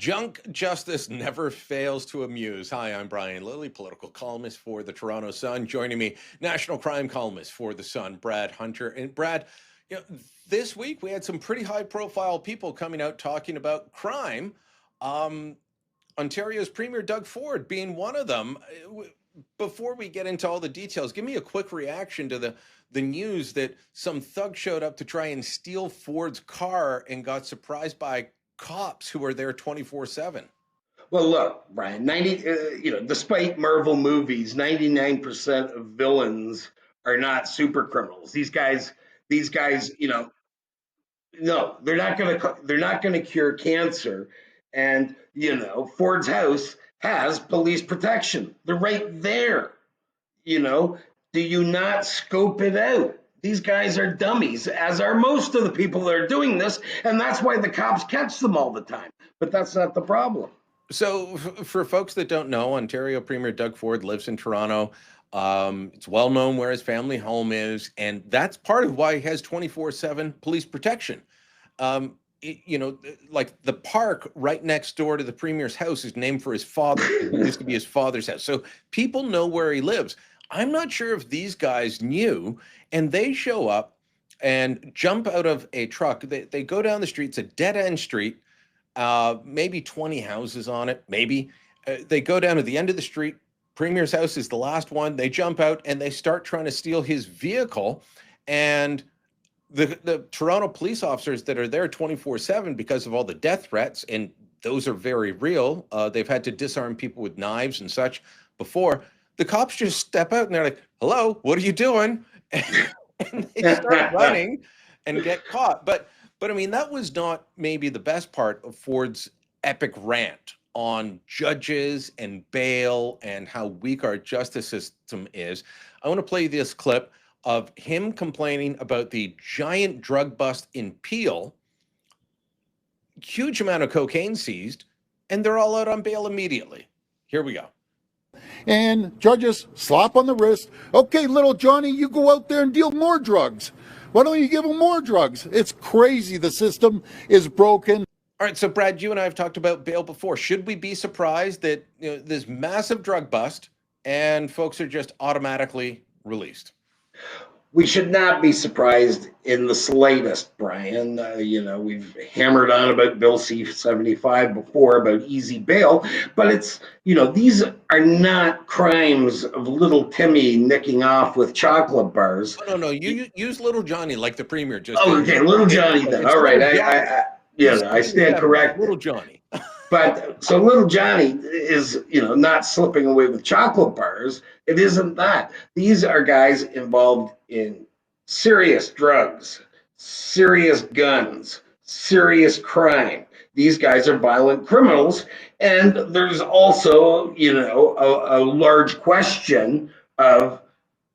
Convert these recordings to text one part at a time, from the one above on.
Junk justice never fails to amuse. Hi, I'm Brian Lilley, political columnist for the Toronto Sun. Joining me, national crime columnist for the Sun, Brad Hunter. And Brad, this week we had some pretty high-profile people coming out talking about crime. Ontario's Premier Doug Ford being one of them. Before we get into all the details, give me a quick reaction to the news that some thug showed up to try and steal Ford's car and got surprised by cops who are there 24/7. Well, look, Brian, despite Marvel movies, 99% of villains are not super criminals. These guys, no, they're not going to cure cancer. And, Ford's house has police protection. They're right there. Do you not scope it out? These guys are dummies, as are most of the people that are doing this, and that's why the cops catch them all the time. But that's not the problem. So for folks that don't know, Ontario Premier Doug Ford lives in Toronto. It's well known where his family home is, and that's part of why he has 24/7 police protection. Like the park right next door to the Premier's house is named for his father. It used to be his father's house. So people know where he lives. I'm not sure if these guys knew, and they show up and jump out of a truck. They go down the street. It's a dead-end street, maybe 20 houses on it, maybe. They go down to the end of the street. Premier's house is the last one. They jump out, and they start trying to steal his vehicle. And the Toronto police officers that are there 24/7 because of all the death threats, and those are very real. They've had to disarm people with knives and such before. The cops just step out and they're like, "Hello, what are you doing?" And they start running and get caught. But I mean, that was not maybe the best part of Ford's epic rant on judges and bail and how weak our justice system is. I want to play this clip of him complaining about the giant drug bust in Peel, huge amount of cocaine seized, and they're all out on bail immediately. Here we go. And judges slap on the wrist. Okay, little Johnny, you go out there and deal more drugs. Why don't you give him more drugs? It's crazy. The system is broken. All right, so Brad, you and I have talked about bail before. Should we be surprised that this massive drug bust and folks are just automatically released? We should not be surprised in the slightest, Brian. We've hammered on about Bill C-75 before about easy bail, but it's, these are not crimes of little Timmy nicking off with chocolate bars. No. You use little Johnny like the Premier just did. Okay, little Johnny then. All right, I stand corrected. Little Johnny. But so little Johnny is, not slipping away with chocolate bars. It isn't that. These are guys involved in serious drugs, serious guns, serious crime. These guys are violent criminals. And there's also, a large question of,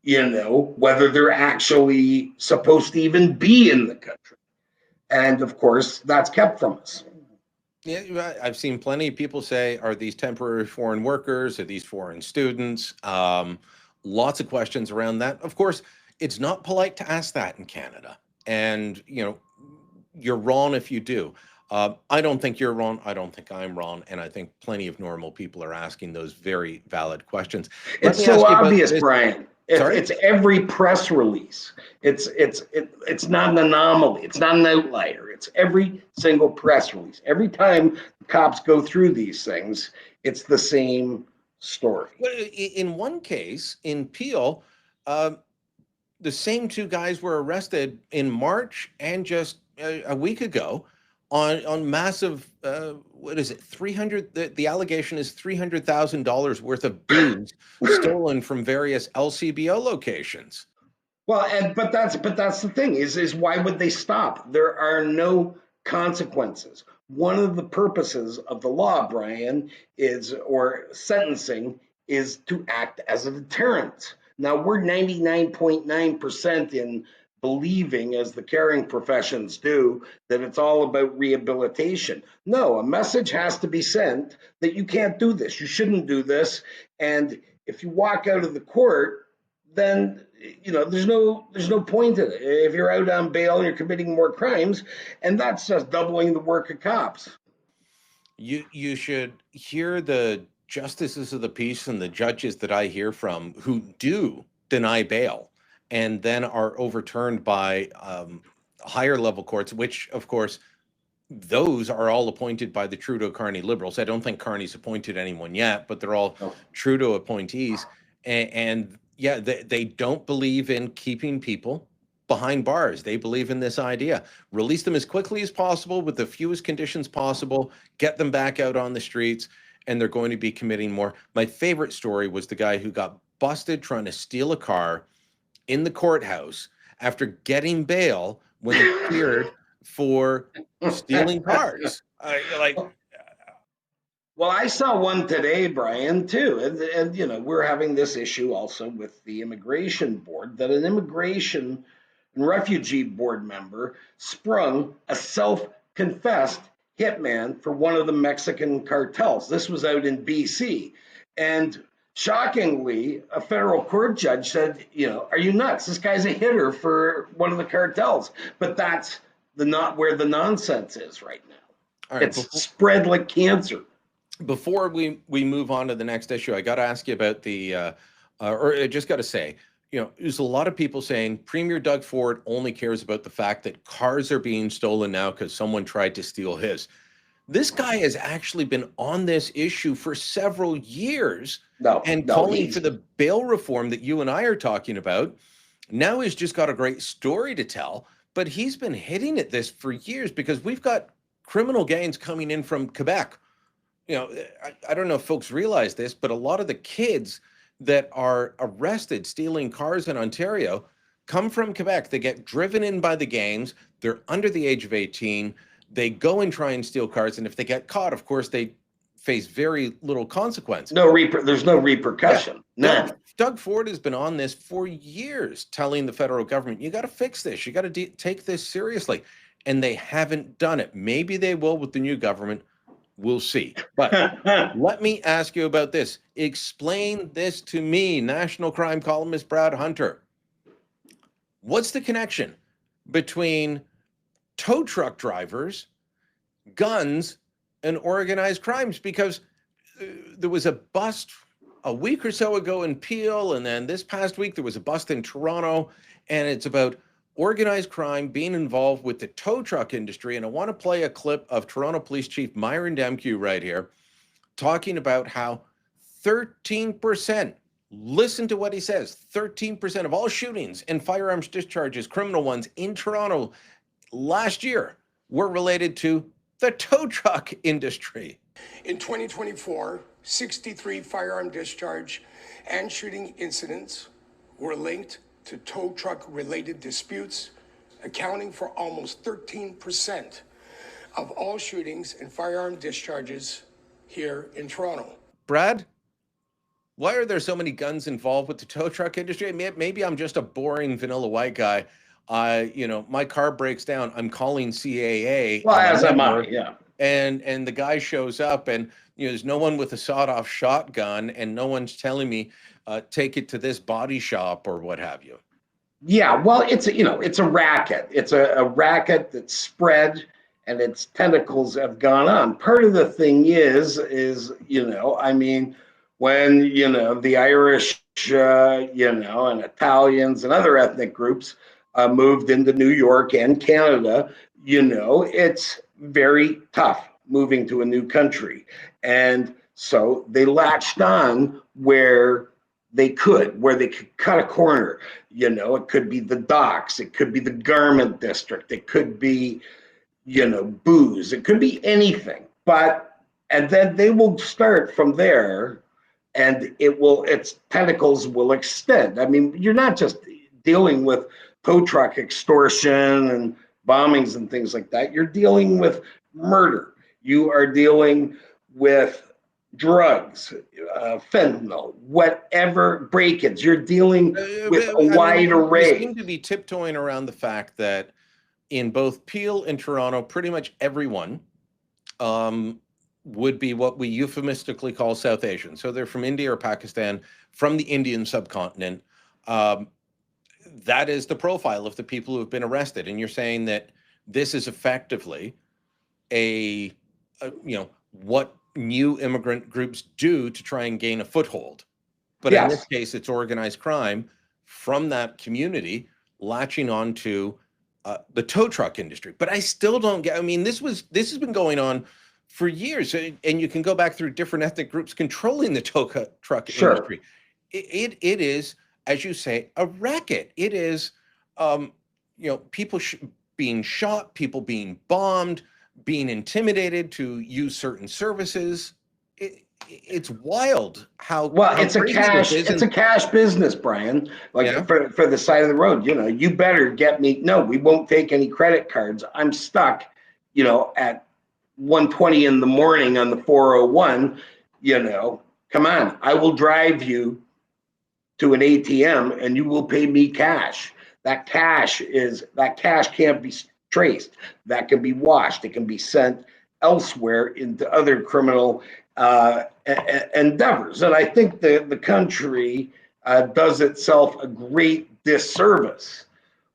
whether they're actually supposed to even be in the country. And of course, that's kept from us. Yeah, I've seen plenty of people say, are these temporary foreign workers? Are these foreign students? Lots of questions around that. Of course, it's not polite to ask that in Canada. And, you're wrong if you do. I don't think you're wrong. I don't think I'm wrong. And I think plenty of normal people are asking those very valid questions. It's so obvious, Brian. It's every press release. It's not an anomaly. It's not an outlier. It's every single press release. Every time cops go through these things, it's the same story. In one case, in Peel, the same two guys were arrested in March and just a week ago on massive, what is it, 300, the allegation is $300,000 worth of booze stolen from various LCBO locations. Well, but that's the thing is why would they stop? There are no consequences. One of the purposes of the law, Brian, or sentencing is to act as a deterrent. Now we're 99.9% in believing, as the caring professions do, that it's all about rehabilitation. No, a message has to be sent that you can't do this, you shouldn't do this, and if you walk out of the court, then there's no point in it. If you're out on bail, you're committing more crimes, and that's just doubling the work of cops. You should hear the justices of the peace and the judges that I hear from who do deny bail and then are overturned by higher level courts, which of course those are all appointed by the Trudeau Carney Liberals. I don't think Carney's appointed anyone yet, but they're all Trudeau appointees. And yeah, they don't believe in keeping people behind bars. They believe in this idea. Release them as quickly as possible with the fewest conditions possible, get them back out on the streets, and they're going to be committing more. My favorite story was the guy who got busted trying to steal a car in the courthouse after getting bail when he cleared for stealing cars. Well, I saw one today, Brian, too. And you know, we're having this issue also with the immigration board, that an immigration and refugee board member sprung a self-confessed hitman for one of the Mexican cartels. This was out in BC. And shockingly, a federal court judge said, you know, are you nuts? This guy's a hitter for one of the cartels. But that's not where the nonsense is right now. All right, it's spread like cancer. Before we move on to the next issue, I got to ask you about the, or I just got to say, you know, there's a lot of people saying Premier Doug Ford only cares about the fact that cars are being stolen now because someone tried to steal his. This guy has actually been on this issue for several years calling for the bail reform that you and I are talking about. Now he's just got a great story to tell, but he's been hitting at this for years because we've got criminal gangs coming in from Quebec. You know, I don't know if folks realize this, but a lot of the kids that are arrested stealing cars in Ontario come from Quebec. They get driven in by the gangs. They're under the age of 18. They go and try and steal cars. And if they get caught, of course, they face very little consequence. There's no repercussion. Yeah. None. Doug Ford has been on this for years, telling the federal government, you got to fix this. You got to take this seriously. And they haven't done it. Maybe they will with the new government. We'll see. But let me ask you about this. Explain this to me, national crime columnist Brad Hunter. What's the connection between tow truck drivers, guns, and organized crimes? Because there was a bust a week or so ago in Peel, and then this past week there was a bust in Toronto, and it's about organized crime being involved with the tow truck industry. And I want to play a clip of Toronto Police Chief Myron Demkew right here, talking about how 13%, listen to what he says, 13% of all shootings and firearms discharges, criminal ones in Toronto last year, were related to the tow truck industry. In 2024, 63 firearm discharge and shooting incidents were linked to tow truck related disputes, accounting for almost 13% of all shootings and firearm discharges here in Toronto. Brad, why are there so many guns involved with the tow truck industry? Maybe I'm just a boring vanilla white guy. You know, my car breaks down, I'm calling CAA. Well, as am I, yeah. And the guy shows up, and you know, there's no one with a sawed-off shotgun, and no one's telling me take it to this body shop or what have you. Yeah, well, it's a racket. It's a racket that's spread, and its tentacles have gone on. Part of the thing is you know, I mean, when you know the Irish, you know, and Italians and other ethnic groups moved into New York and Canada, you know, it's very tough moving to a new country, and so they latched on where they could cut a corner. You know, it could be the docks, it could be the garment district, it could be, you know, booze, it could be anything. And then they will start from there, and its tentacles will extend. I mean, you're not just dealing with tow truck extortion and bombings and things like that. You're dealing with murder. You are dealing with drugs, fentanyl, whatever, break-ins. You're dealing with a wide array. You seem to be tiptoeing around the fact that in both Peel and Toronto, pretty much everyone would be what we euphemistically call South Asian. So they're from India or Pakistan, from the Indian subcontinent. That is the profile of the people who have been arrested. And you're saying that this is effectively a what new immigrant groups do to try and gain a foothold. But in this Yes. case, it's organized crime from that community latching on to the tow truck industry. But I still don't get, I mean, this has been going on for years, and you can go back through different ethnic groups controlling the truck Sure. industry. It is, as you say, a racket. It is, people being shot, people being bombed, being intimidated to use certain services. It's wild how Well, how it's a crazy cash, this is. it's a cash business, Brian. Like Yeah. for the side of the road, you better get me. No, we won't take any credit cards. I'm stuck, at 1:20 in the morning on the 401. Come on, I will drive you to an ATM and you will pay me cash. That cash can't be traced. That can be washed. It can be sent elsewhere into other criminal endeavors. And I think the country does itself a great disservice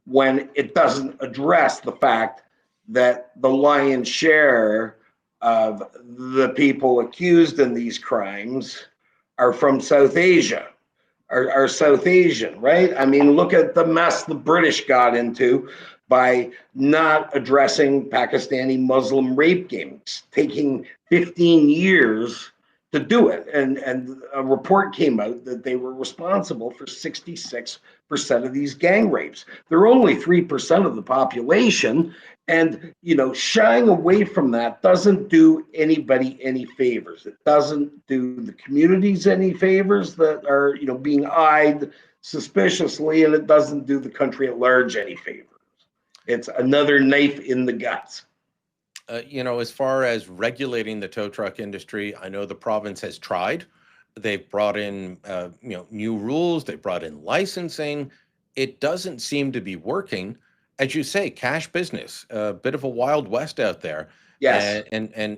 when it doesn't address the fact that the lion's share of the people accused in these crimes are from South Asia, are South Asian, right? I mean, look at the mess the British got into by not addressing Pakistani Muslim rape gangs, taking 15 years to do it. And a report came out that they were responsible for 66% of these gang rapes. They're only 3% of the population. And, shying away from that doesn't do anybody any favors. It doesn't do the communities any favors that are, being eyed suspiciously, and it doesn't do the country at large any favors. It's another knife in the guts. As far as regulating the tow truck industry, I know the province has tried. They've brought in, new rules. They brought in licensing. It doesn't seem to be working. As you say, cash business, a bit of a wild west out there. Yes. And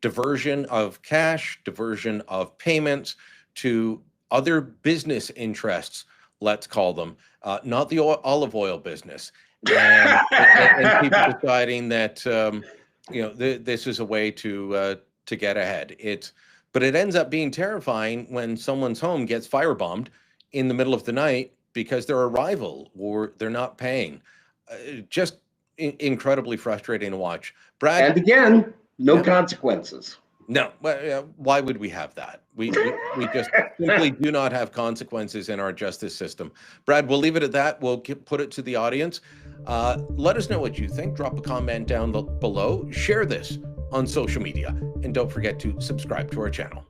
diversion of cash, diversion of payments to other business interests, let's call them, not the olive oil business. And people deciding that this is a way to get ahead. But it ends up being terrifying when someone's home gets firebombed in the middle of the night because they're a rival or they're not paying. Just incredibly frustrating to watch. Brad, And again, no Yeah. consequences. No, why would we have that? We just simply do not have consequences in our justice system. Brad, we'll leave it at that. We'll put it to the audience. Let us know what you think. Drop a comment down below. Share this on social media. And don't forget to subscribe to our channel.